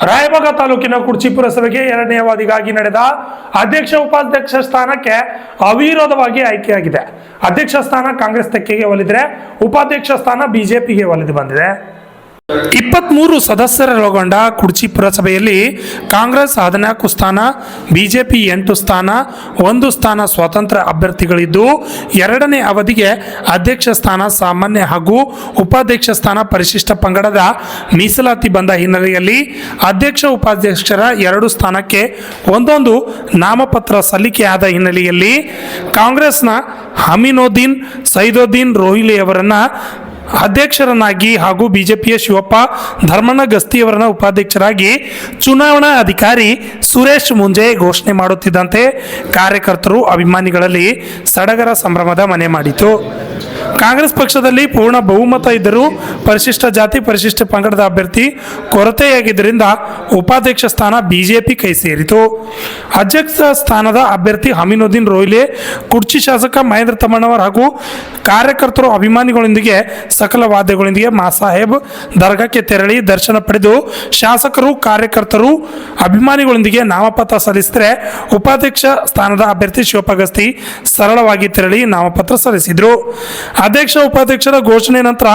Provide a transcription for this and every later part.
ರಾಯಬಾಗ ತಾಲೂಕಿನ ಕುರ್ಚಿ ಪುರಸಭೆಗೆ ಎರಡನೇ ಅವಧಿಗಾಗಿ ನಡೆದ ಅಧ್ಯಕ್ಷ ಉಪಾಧ್ಯಕ್ಷ ಸ್ಥಾನಕ್ಕೆ ಅವಿರೋಧವಾಗಿ ಆಯ್ಕೆಯಾಗಿದೆ. ಅಧ್ಯಕ್ಷ ಸ್ಥಾನ ಕಾಂಗ್ರೆಸ್ ತೆಕ್ಕೆಗೆ ಒಲಿದರೆ ಉಪಾಧ್ಯಕ್ಷ ಸ್ಥಾನ ಬಿಜೆಪಿಗೆ ಒಲಿದು ಬಂದಿದೆ. 23 ಸದಸ್ಯರೊಳಗೊಂಡ ಕುರ್ಚಿ ಪುರಸಭೆಯಲ್ಲಿ ಕಾಂಗ್ರೆಸ್ 14 ಸ್ಥಾನ, ಬಿಜೆಪಿ 8 ಸ್ಥಾನ, 1 ಸ್ಥಾನ ಸ್ವತಂತ್ರ ಅಭ್ಯರ್ಥಿಗಳಿದ್ದು, ಎರಡನೇ ಅವಧಿಗೆ ಅಧ್ಯಕ್ಷ ಸ್ಥಾನ ಸಾಮಾನ್ಯ ಹಾಗೂ ಉಪಾಧ್ಯಕ್ಷ ಸ್ಥಾನ ಪರಿಶಿಷ್ಟ ಪಂಗಡದ ಮೀಸಲಾತಿ ಬಂದ ಹಿನ್ನೆಲೆಯಲ್ಲಿ ಅಧ್ಯಕ್ಷ ಉಪಾಧ್ಯಕ್ಷರ 2 ಸ್ಥಾನಕ್ಕೆ ಒಂದೊಂದು ನಾಮಪತ್ರ ಸಲ್ಲಿಕೆಯಾದ ಹಿನ್ನೆಲೆಯಲ್ಲಿ ಕಾಂಗ್ರೆಸ್ನ ಅಮೀನುದ್ದೀನ್ ಸೈದುದ್ದೀನ್ ರೋಹಿಲಿ ಅವರನ್ನ ಅಧ್ಯಕ್ಷರನ್ನಾಗಿ ಹಾಗೂ ಬಿಜೆಪಿಯ ಶಿವಪ್ಪ ಧರ್ಮಣ್ಣ ಗಸ್ತಿಯವರನ್ನ ಉಪಾಧ್ಯಕ್ಷರಾಗಿ ಚುನಾವಣಾ ಅಧಿಕಾರಿ ಸುರೇಶ್ ಮುಂಜೆ ಘೋಷಣೆ ಮಾಡುತ್ತಿದ್ದಂತೆ ಕಾರ್ಯಕರ್ತರು ಅಭಿಮಾನಿಗಳಲ್ಲಿ ಸಡಗರ ಸಂಭ್ರಮದ ಮನೆ ಮಾಡಿತು. ಕಾಂಗ್ರೆಸ್ ಪಕ್ಷದಲ್ಲಿ ಪೂರ್ಣ ಬಹುಮತ ಇದ್ದರೂ ಪರಿಶಿಷ್ಟ ಜಾತಿ ಪರಿಶಿಷ್ಟ ಪಂಗಡದ ಅಭ್ಯರ್ಥಿ ಕೊರತೆಯಾಗಿದ್ದರಿಂದ ಉಪಾಧ್ಯಕ್ಷ ಸ್ಥಾನ ಬಿಜೆಪಿ ಕೈ ಸೇರಿತು. ಅಧ್ಯಕ್ಷ ಸ್ಥಾನದ ಅಭ್ಯರ್ಥಿ ಅಮೀನುದ್ದೀನ್ ರೋಹಿಲೆ ಕುರ್ಚಿ ಶಾಸಕ ಮಹೇಂದ್ರ ತಮ್ಮಣ್ಣವರ್ ಹಾಗೂ ಕಾರ್ಯಕರ್ತರು ಅಭಿಮಾನಿಗಳೊಂದಿಗೆ ಸಕಲ ವಾದ್ಯಗಳೊಂದಿಗೆ ಮಾಸಾಹೇಬ್ ದರ್ಗಾಕ್ಕೆ ತೆರಳಿ ದರ್ಶನ ಪಡೆದು ಶಾಸಕರು ಕಾರ್ಯಕರ್ತರು ಅಭಿಮಾನಿಗಳೊಂದಿಗೆ ನಾಮಪತ್ರ ಸಲ್ಲಿಸಿದರೆ ಉಪಾಧ್ಯಕ್ಷ ಸ್ಥಾನದ ಅಭ್ಯರ್ಥಿ ಶಿವಪ್ಪ ಗಸ್ತಿ ಸರಳವಾಗಿ ತೆರಳಿ ನಾಮಪತ್ರ ಸಲ್ಲಿಸಿದರು. ಅಧ್ಯಕ್ಷ ಉಪಾಧ್ಯಕ್ಷರ ಘೋಷಣೆ ನಂತರ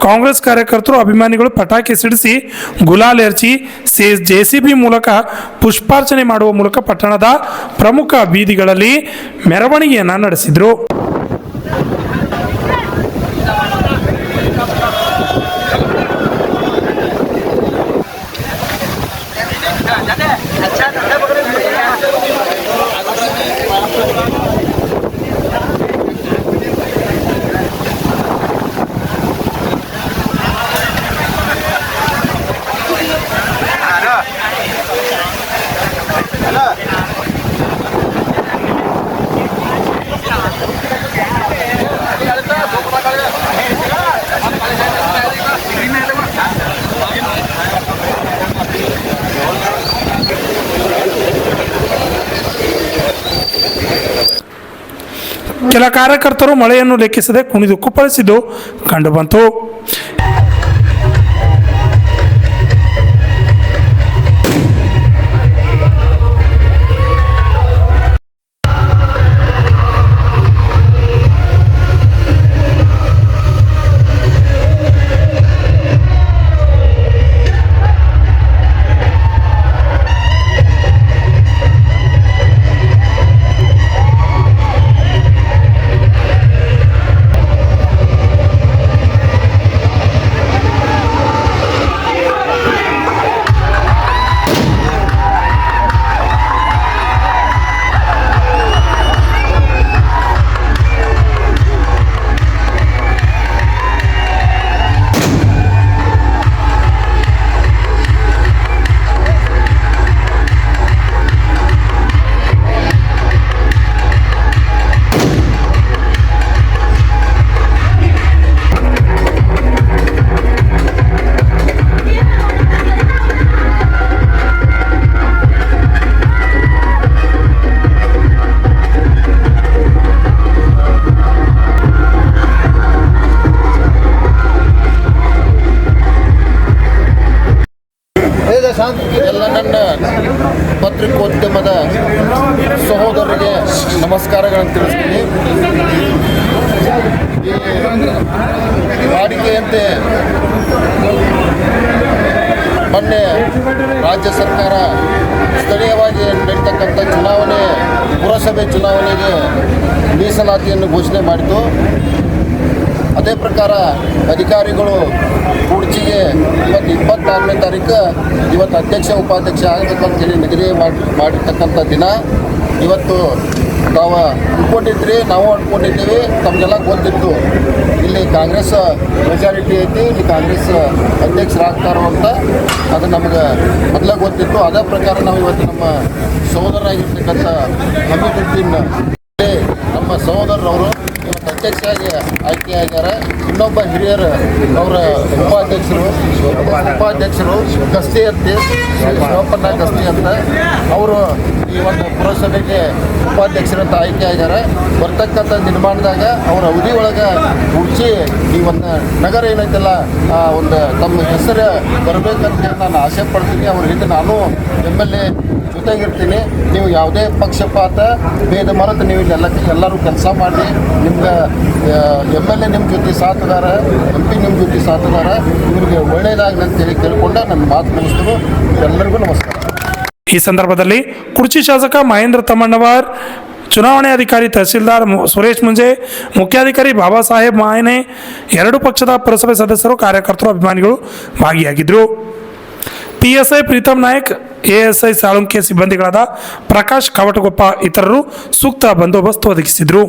ಕಾಂಗ್ರೆಸ್ ಕಾರ್ಯಕರ್ತರು ಅಭಿಮಾನಿಗಳು ಪಟಾಕಿ ಸಿಡಿಸಿ ಗುಲಾಲ್ ಎರಚಿ ಜೆಸಿಬಿ ಮೂಲಕ ಪುಷ್ಪಾರ್ಚನೆ ಮಾಡುವ ಮೂಲಕ ಪಟ್ಟಣದ ಪ್ರಮುಖ ಬೀದಿಗಳಲ್ಲಿ ಮೆರವಣಿಗೆಯನ್ನು ನಡೆಸಿದರು. ಕೆಲ ಕಾರ್ಯಕರ್ತರು ಮಳೆಯನ್ನು ಲೆಕ್ಕಿಸದೆ ಕುಣಿದು ಕುಪ್ಪಳಿಸಿದ್ದು ಕಂಡುಬಂತು. ಎಲ್ಲ ನನ್ನ ಪತ್ರಿಕೋದ್ಯಮದ ಸಹೋದರರಿಗೆ ನಮಸ್ಕಾರಗಳನ್ನು ತಿಳಿಸ್ತೀನಿ. ಈ ವಾಡಿಕೆಯಂತೆ ಮೊನ್ನೆ ರಾಜ್ಯ ಸರ್ಕಾರ ಸ್ಥಳೀಯವಾಗಿ ನಡೀತಕ್ಕಂಥ ಚುನಾವಣೆ ಪುರಸಭೆ ಚುನಾವಣೆಗೆ ಮೀಸಲಾತಿಯನ್ನು ಘೋಷಣೆ ಮಾಡಿತು. ಅದೇ ಪ್ರಕಾರ ಅಧಿಕಾರಿಗಳು ಕುರ್ಚಿಗೆ ಇವತ್ತು 26ನೇ ತಾರೀಕು ಇವತ್ತು ಅಧ್ಯಕ್ಷ ಉಪಾಧ್ಯಕ್ಷ ಆಗಬೇಕಂತೇಳಿ ನಿಗದಿ ಮಾಡಿರ್ತಕ್ಕಂಥ ದಿನ. ಇವತ್ತು ನಾವು ಅಂದ್ಕೊಂಡಿದ್ರಿ, ನಾವು ಅಂದ್ಕೊಂಡಿದ್ದೀವಿ, ತಮಗೆಲ್ಲ ಗೊತ್ತಿತ್ತು ಇಲ್ಲಿ ಕಾಂಗ್ರೆಸ್ ಮೆಜಾರಿಟಿ ಐತಿ, ಇಲ್ಲಿ ಕಾಂಗ್ರೆಸ್ ಅಧ್ಯಕ್ಷರಾಗ್ತಾರೋ ಅಂತ. ಅದು ನಮಗೆ ಮೊದಲೇ ಗೊತ್ತಿತ್ತು. ಅದೇ ಪ್ರಕಾರ ನಾವು ಇವತ್ತು ನಮ್ಮ ಸಹೋದರರಾಗಿರ್ತಕ್ಕಂಥ ಅಮೀನುದ್ದೀನ್ ನಮ್ಮ ಸಹೋದರರವರು ಇವತ್ತು ಅಧ್ಯಕ್ಷರಾಗಿ ಆಯ್ಕೆಯಾಗ್ಯಾರ. ಇನ್ನೊಬ್ಬ ಹಿರಿಯರು ಅವರ ಉಪಾಧ್ಯಕ್ಷರು ಗಸ್ತಿ ಅಂತ ಶಿವಪ್ಪಣ್ಣ ಗಸ್ತಿ ಅಂತ ಅವರು ಈ ಒಂದು ಪುರಸಭೆಗೆ ಉಪಾಧ್ಯಕ್ಷರಂತ ಆಯ್ಕೆ ಆಗ್ಯಾರ. ಬರ್ತಕ್ಕಂಥ ನಿರ್ಮಾಣದಾಗ ಅವರ ಅವಧಿ ಒಳಗೆ ಹುಡ್ಚಿ ಈ ಒಂದು ನಗರ ಏನೈತಲ್ಲ ಆ ಒಂದು ತಮ್ಮ ಹೆಸರು ಬರಬೇಕಂತ ನಾನು ಆಸೆ ಪಡ್ತೀನಿ. ಅವ್ರ ಹಿಂದೆ ನಾನು MLA ಜೊತೆಗಿರ್ತೀನಿ. ನೀವು ಯಾವುದೇ ಪಕ್ಷಪಾತ ಭೇದ ಮರೆತು ನೀವು ಎಲ್ಲರೂ ಕೆಲಸ ಮಾಡಿ ನಿಮ್ಗೆ MLA ನಿಮ್ಮ ಜೊತೆ ಸಾಥದಾರ, MP ನಿಮ್ಮ ಜೊತೆ ಸಾಥದಾರ, ಇವ್ರಿಗೆ ಒಳ್ಳೆಯದಾಗಲಿ ಅಂತೇಳಿ ಕೇಳಿಕೊಂಡು ನನ್ನ ಮಾತು ಮುಗಿಸ್ತೀನಿ. ಎಲ್ಲರಿಗೂ ನಮಸ್ಕಾರ. ಈ ಸಂದರ್ಭದಲ್ಲಿ ಕುರ್ಚಿ ಶಾಸಕ ಮಹೇಂದ್ರ ತಮ್ಮಣ್ಣವರ್, ಚುನಾವಣೆ ಅಧಿಕಾರಿ ತಹಸೀಲ್ದಾರ್ ಸುರೇಶ್ ಮುಂಜೆ, ಮುಖ್ಯಾಧಿಕಾರಿ ಬಾಬಾ ಸಾಹೇಬ್ ಮಾಯನೆ, ಎರಡು ಪಕ್ಷದ ಪುರಸಭೆ ಸದಸ್ಯರು, ಕಾರ್ಯಕರ್ತರು, ಅಭಿಮಾನಿಗಳು ಭಾಗಿಯಾಗಿದ್ದರು. PSI ಪ್ರೀತಮ್ ನಾಯಕ್, ASI ಸಾಳುಂಕೆ ಸಿಬ್ಬಂದಿಗಳಾದ ಪ್ರಕಾಶ್ ಕವಟಗೊಪ್ಪ ಇತರರು ಸೂಕ್ತ ಬಂದೋಬಸ್ತ್ ಒದಗಿಸಿದರು.